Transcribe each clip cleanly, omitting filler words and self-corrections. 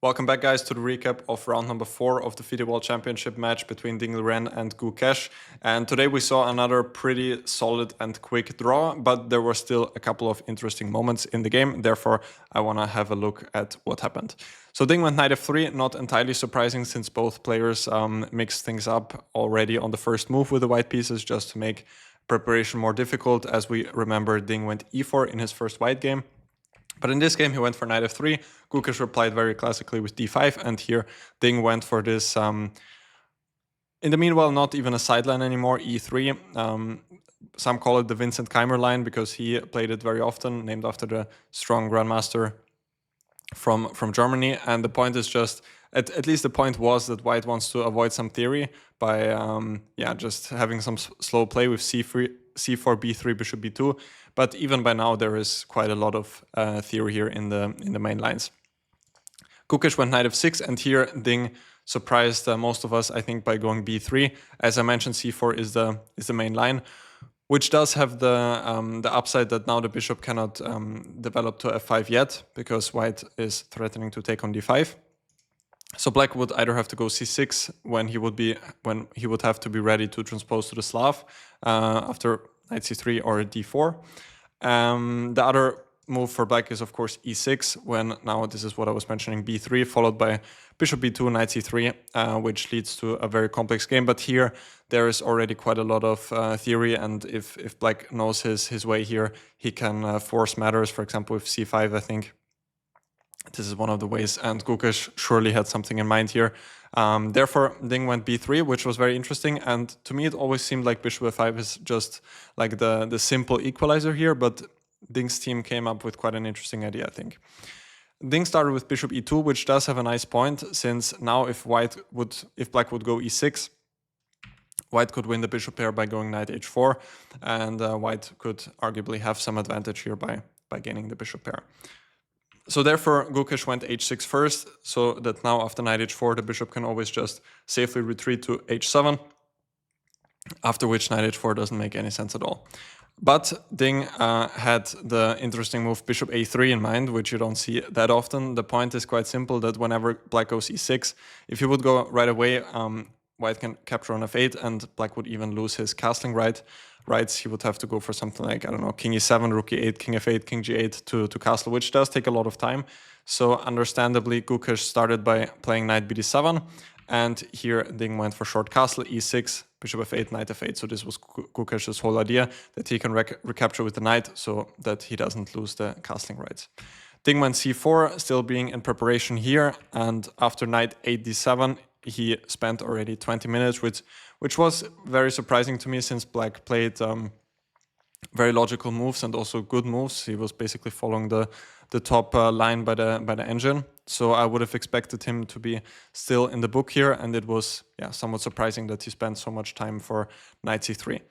Welcome back, guys, to the recap of round number 4 of the FIDE World Championship match between Liren and Gukesh. And today we saw another pretty solid and quick draw, but there were still a couple of interesting moments in the game. Therefore, I want to have a look at what happened. So Ding went knight f3, not entirely surprising since both players mixed things up already on the first move with the white pieces just to make preparation more difficult. As we remember, Ding went e4 in his first white game. But in this game, he went for knight f3. Gukesh replied very classically with d5. And here, Ding went for this, in the meanwhile, not even a sideline anymore, e3. Some call it the Vincent Keimer line because he played it very often, named after the strong grandmaster from Germany. And the point is just, at least the point was that white wants to avoid some theory by just having some slow play with c4, b3, bishop b2. But even by now, there is quite a lot of theory here in the main lines. Gukesh went knight f6, and here Ding surprised most of us, I think, by going b3. As I mentioned, c4 is the main line, which does have the upside that now the bishop cannot develop to f5 yet, because white is threatening to take on d5. So black would either have to go c6 when he would have to be ready to transpose to the Slav after knight c3 or d4. The other move for black is, of course, e6, when now this is what I was mentioning, b3, followed by bishop b2, knight c3, which leads to a very complex game. But here there is already quite a lot of theory, and if black knows his way here, he can force matters. For example, with c5, I think this is one of the ways, and Gukesh surely had something in mind here. Therefore, Ding went b3, which was very interesting, and to me it always seemed like bishop f5 is just like the simple equalizer here, but Ding's team came up with quite an interesting idea, I think. Ding started with bishop e2, which does have a nice point, since now if black would go e6, white could win the bishop pair by going knight h4, and white could arguably have some advantage here by gaining the bishop pair. So therefore, Gukesh went h6 first, so that now after knight h4, the bishop can always just safely retreat to h7, after which knight h4 doesn't make any sense at all. But Ding had the interesting move bishop a3 in mind, which you don't see that often. The point is quite simple, that whenever black goes e6, if he would go right away, white can capture on f8, and black would even lose his castling rights. He would have to go for something like, I don't know, king e7, rook e8, king f8, king g8 to castle, which does take a lot of time. So understandably, Gukesh started by playing knight bd7, and here Ding went for short castle, e6, bishop f8, knight f8. So this was Gukesh's whole idea, that he can recapture with the knight so that he doesn't lose the castling rights. Ding went c4, still being in preparation here, and after knight 8d7, he spent already 20 minutes, which was very surprising to me, since black played very logical moves and also good moves. He was basically following the top line by the engine. So I would have expected him to be still in the book here, and it was somewhat surprising that he spent so much time for knight c3.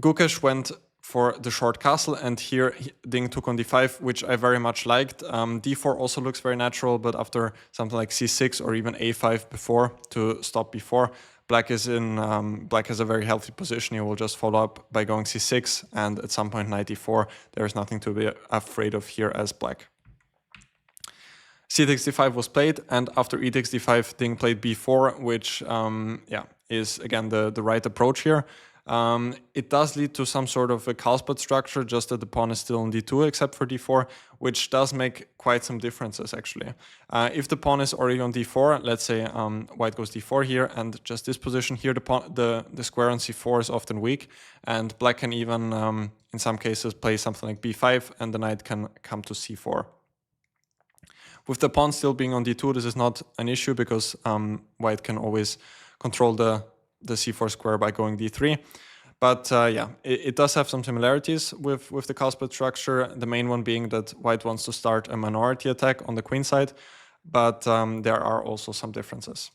Gukesh went for the short castle, and here Ding took on d5, which I very much liked. d4 also looks very natural, but after something like c6 or even a5 before to stop b4, black has a very healthy position. He will just follow up by going c6, and at some point knight d4. There is nothing to be afraid of here as black. C takes d5 was played, and after e takes d5, Ding played b4, which is again the right approach here. It does lead to some sort of a Karlsbad structure, just that the pawn is still on d2 except for d4, which does make quite some differences actually. If the pawn is already on d4, let's say white goes d4 here, and just this position here, the square on c4 is often weak, and black can even in some cases play something like b5, and the knight can come to c4. With the pawn still being on d2, this is not an issue, because white can always control the c4 square by going d3. But it does have some similarities with the Karlsbad structure, the main one being that white wants to start a minority attack on the queen side, but there are also some differences.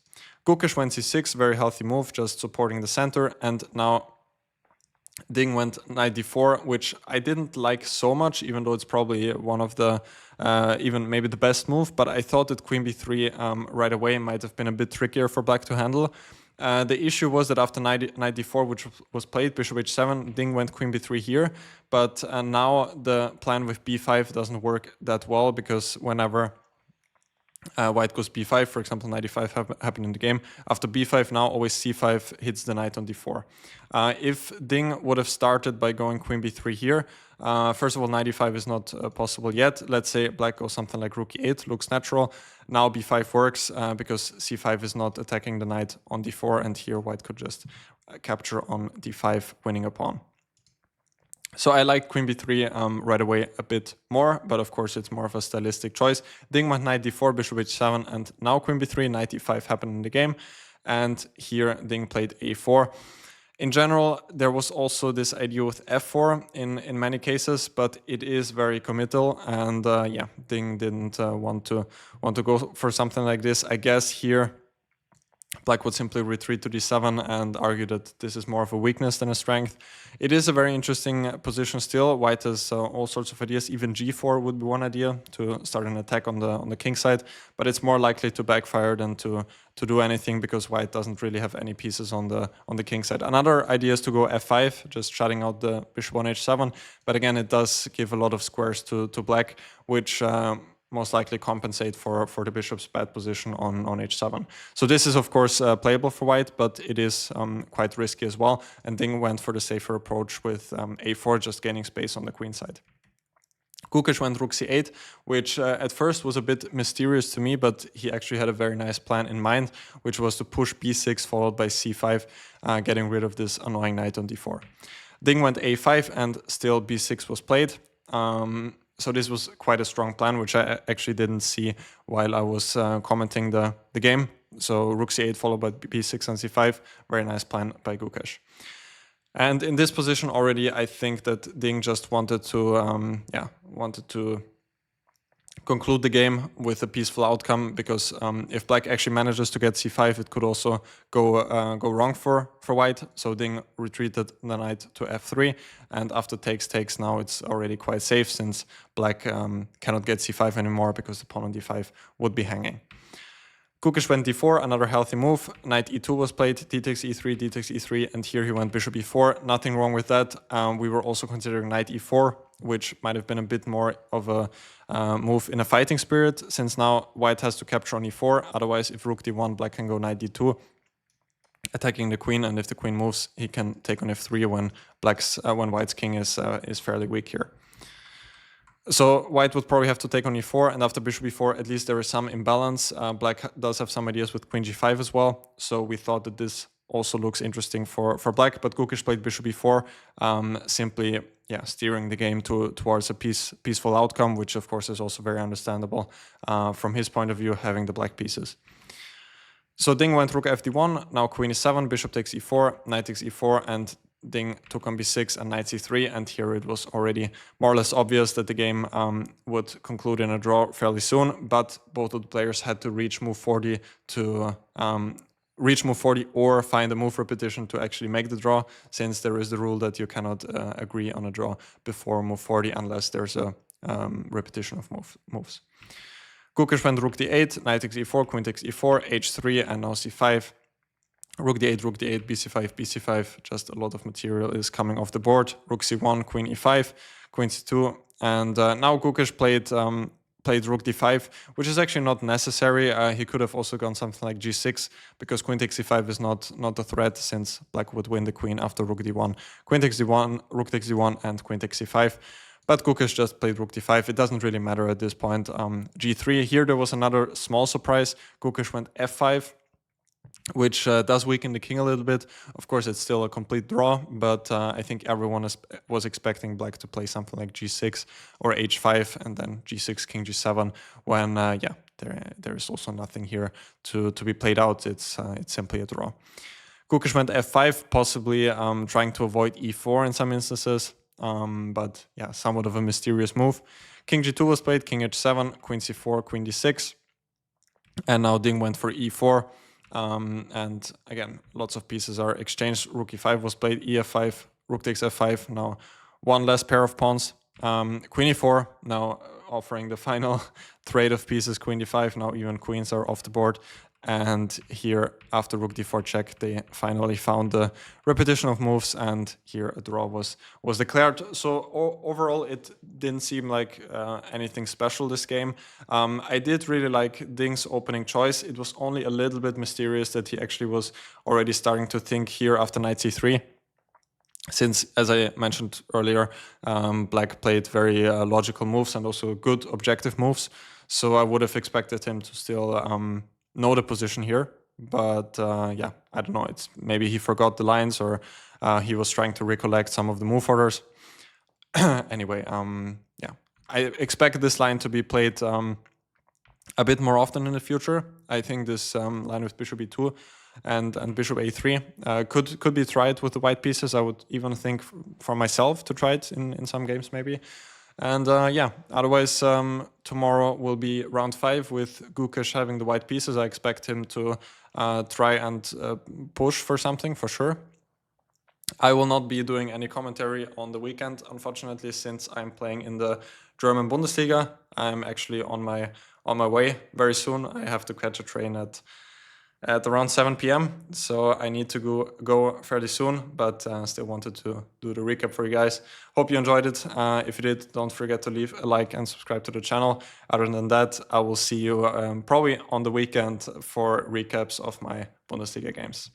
Gukesh went c6, very healthy move, just supporting the center, and now Ding went knight d4, which I didn't like so much, even though it's probably one of the, even maybe the best move, but I thought that queen b3 right away might have been a bit trickier for black to handle. The issue was that after knight d4, which was played, bishop h7, Ding went queen b3 here, but now the plan with b5 doesn't work that well, because whenever White goes b5, for example, knight e5 happened in the game. After b5, now always c5 hits the knight on d4. If Ding would have started by going queen b3 here, first of all, knight e5 is not possible yet. Let's say black goes something like rook e8, looks natural. Now b5 works because c5 is not attacking the knight on d4, and here white could just capture on d5, winning a pawn. So I like queen b3 right away a bit more, but of course it's more of a stylistic choice. Ding went knight d4, bishop h7, and now queen b3, knight e5 happened in the game. And here Ding played a4. In general, there was also this idea with f4 in many cases, but it is very committal, and yeah, Ding didn't want to go for something like this. I guess here black would simply retreat to d7 and argue that this is more of a weakness than a strength. It is a very interesting position still. White has all sorts of ideas. Even g4 would be one idea to start an attack on the king side, but it's more likely to backfire than to do anything because white doesn't really have any pieces on the king side. Another idea is to go f5, just shutting out the bishop on h7, but again it does give a lot of squares to black, which most likely compensate for the bishop's bad position on h7. So this is of course playable for white, but it is quite risky as well. And Ding went for the safer approach with a4, just gaining space on the queen side. Gukesh went rook c8, which at first was a bit mysterious to me, but he actually had a very nice plan in mind, which was to push b6 followed by c5, getting rid of this annoying knight on d4. Ding went a5 and still b6 was played. So this was quite a strong plan, which I actually didn't see while I was commenting the game. So rook c8 followed by b6 and c5, very nice plan by Gukesh. And in this position already, I think that Ding just wanted to conclude the game with a peaceful outcome, because if black actually manages to get c5, it could also go wrong for white. So Ding retreated the knight to f3, and after takes now it's already quite safe, since black cannot get c5 anymore because the pawn on d5 would be hanging. Gukesh went d4, another healthy move. Knight e2 was played, d takes e3, d takes e3, and here he went bishop e4. Nothing wrong with that. We were also considering knight e4, which might have been a bit more of a move in a fighting spirit, since now white has to capture on e4. Otherwise, if rook d1, black can go knight d2, attacking the queen, and if the queen moves, he can take on f3 when white's king is fairly weak here. So white would probably have to take on e4, and after bishop e4, at least there is some imbalance. Black does have some ideas with queen g5 as well, so we thought that this also looks interesting for black, but Gukesh played bishop e4, simply steering the game towards a peaceful outcome, which of course is also very understandable from his point of view, having the black pieces. So Ding went rook fd1, now queen e7, bishop takes e4, knight takes e4, and Ding took on b6 and knight c3, and here it was already more or less obvious that the game would conclude in a draw fairly soon, but both of the players had to reach move 40 or find a move repetition to actually make the draw, since there is the rule that you cannot agree on a draw before move 40 unless there's a repetition of moves. Gukesh went rook d8, knight takes e4, queen takes e4, h3, and now c5. Rook d8, bc5, bc5, just a lot of material is coming off the board. Rook c1, queen e5, queen c2, and now Gukesh played rook d5, which is actually not necessary. He could have also gone something like g6, because queen takes c5 is not a threat, since black would win the queen after rook d1. Queen takes d1, rook takes d1, and queen takes c5. But Gukesh just played rook d5. It doesn't really matter at this point. G3, here there was another small surprise. Gukesh went f5, which does weaken the king a little bit. Of course, it's still a complete draw, but I think everyone was expecting black to play something like g6 or h5, and then g6, king g7, when, there is also nothing here to be played out. It's simply a draw. Gukesh went f5, possibly trying to avoid e4 in some instances, but yeah, somewhat of a mysterious move. King g2 was played, king h7, queen c4, queen d6, and now Ding went for e4. And again, lots of pieces are exchanged. Rook e5 was played, ef5, rook takes f5. Now one less pair of pawns. Queen e4, now offering the final trade of pieces. Queen d5, now even queens are off the board. And here, after rook d4 check, they finally found the repetition of moves, and here a draw was declared. So overall, it didn't seem like anything special this game. I did really like Ding's opening choice. It was only a little bit mysterious that he actually was already starting to think here after knight c3. Since, as I mentioned earlier, Black played very logical moves and also good objective moves. So I would have expected him to still know the position here. But yeah, I don't know. It's maybe he forgot the lines, or he was trying to recollect some of the move orders. Anyway, yeah, I expect this line to be played a bit more often in the future. I think this line with bishop e2 and bishop a3 could be tried with the white pieces. I would even think for myself to try it in some games maybe. And yeah, otherwise tomorrow will be round 5 with Gukesh having the white pieces. I expect him to try and push for something for sure. I will not be doing any commentary on the weekend, unfortunately, since I'm playing in the German Bundesliga. I'm actually on my way very soon. I have to catch a train at around 7 p.m. So I need to go fairly soon, but still wanted to do the recap for you guys. Hope you enjoyed it. If you did, don't forget to leave a like and subscribe to the channel. Other than that, I will see you probably on the weekend for recaps of my Bundesliga games.